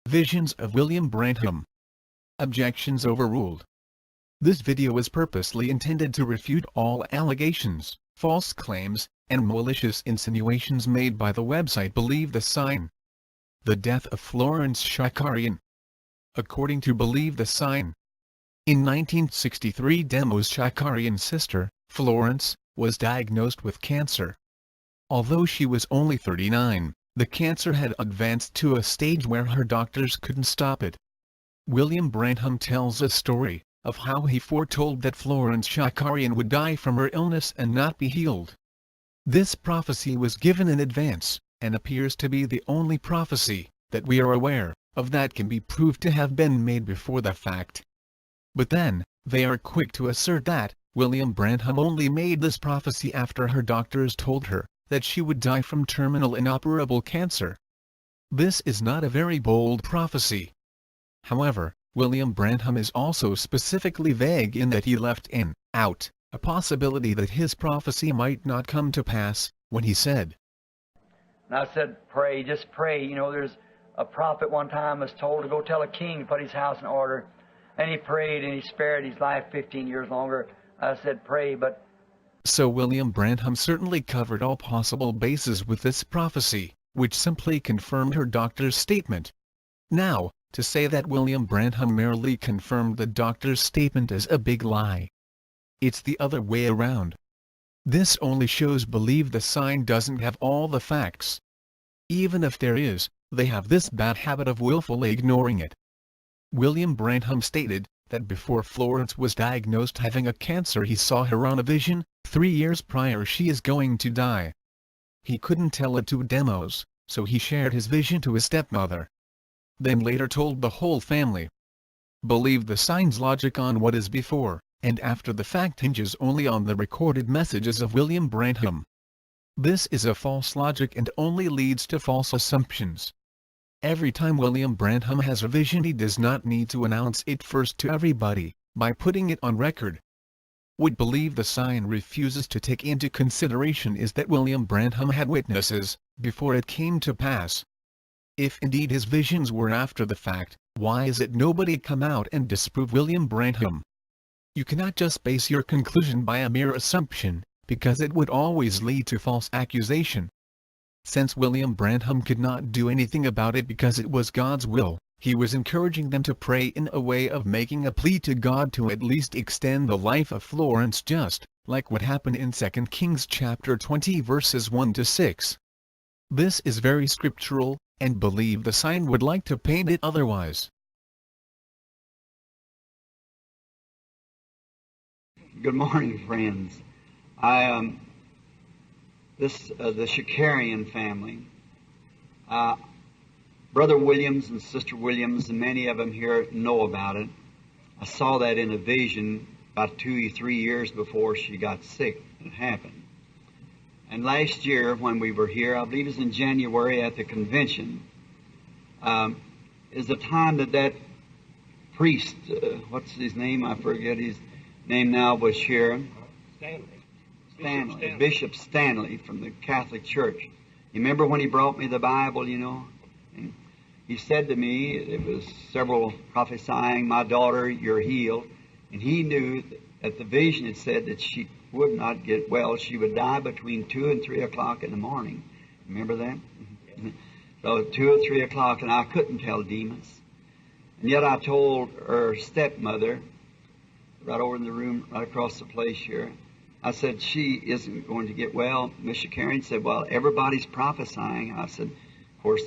Visions of William Branham. Objections overruled. This video is purposely intended to refute all allegations, false claims, and malicious insinuations made by the website Believe the Sign. The death of Florence Shakarian. According to Believe the Sign, in 1963 Demos Shakarian's sister, Florence, was diagnosed with cancer. Although she was only 39, the cancer had advanced to a stage where her doctors couldn't stop it. William Branham tells a story of how he foretold that Florence Shakarian would die from her illness and not be healed. This prophecy was given in advance, and appears to be the only prophecy that we are aware of that can be proved to have been made before the fact. But then, they are quick to assert that William Branham only made this prophecy after her doctors told her that she would die from terminal inoperable cancer. This is not a very bold prophecy. However, William Branham is also specifically vague in that he left out a possibility that his prophecy might not come to pass, when he said, and I said, pray, just pray. You know, there's a prophet one time was told to go tell a king to put his house in order, and he prayed and he spared his life 15 years longer. I said, pray, but... So William Branham certainly covered all possible bases with this prophecy, which simply confirmed her doctor's statement. Now, to say that William Branham merely confirmed the doctor's statement is a big lie. It's the other way around. This only shows Believe the Sign doesn't have all the facts. Even if there is, they have this bad habit of willfully ignoring it. William Branham stated that before Florence was diagnosed having a cancer he saw her on a vision, 3 years prior she is going to die. He couldn't tell it to Demos, so he shared his vision to his stepmother. Then later told the whole family. Believe the Sign's logic on what is before and after the fact hinges only on the recorded messages of William Branham. This is a false logic and only leads to false assumptions. Every time William Branham has a vision he does not need to announce it first to everybody, by putting it on record. What Believe the Sign refuses to take into consideration is that William Branham had witnesses, before it came to pass. If indeed his visions were after the fact, why is it nobody come out and disprove William Branham? You cannot just base your conclusion by a mere assumption, because it would always lead to false accusation. Since William Branham could not do anything about it because it was God's will, he was encouraging them to pray in a way of making a plea to God to at least extend the life of Florence, just like what happened in 2 Kings chapter 20 verses 1 to 6. This is very scriptural, and Believe the Sign would like to paint it otherwise. Good morning, friends. The Shakarian family. Brother Williams and Sister Williams, and many of them here know about it. I saw that in a vision about 2 or 3 years before she got sick. It happened. And last year when we were here, I believe it was in January at the convention, is the time that priest, what's his name? I forget his name now, was here. Stanley. Bishop Stanley from the Catholic Church. You remember when he brought me the Bible, you know? And he said to me, it was several prophesying, my daughter, you're healed. And he knew that the vision had said that she would not get well. She would die between 2 and 3 o'clock in the morning. Remember that? So 2 or 3 o'clock, and I couldn't tell Demas. And yet I told her stepmother, right over in the room, right across the place here, I said, she isn't going to get well. Miss Shakarian said, well, everybody's prophesying. I said, of course,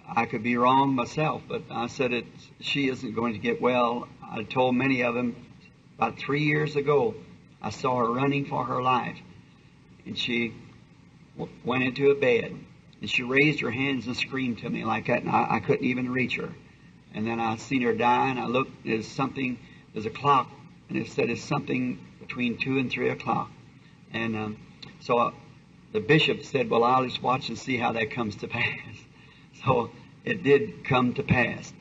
I could be wrong myself, but I said she isn't going to get well. I told many of them about 3 years ago, I saw her running for her life. And she went into a bed, and she raised her hands and screamed to me like that, and I couldn't even reach her. And then I seen her die, and I looked, there's a clock, and it said it's something between 2 and 3 o'clock. And so the bishop said, well, I'll just watch and see how that comes to pass. So it did come to pass.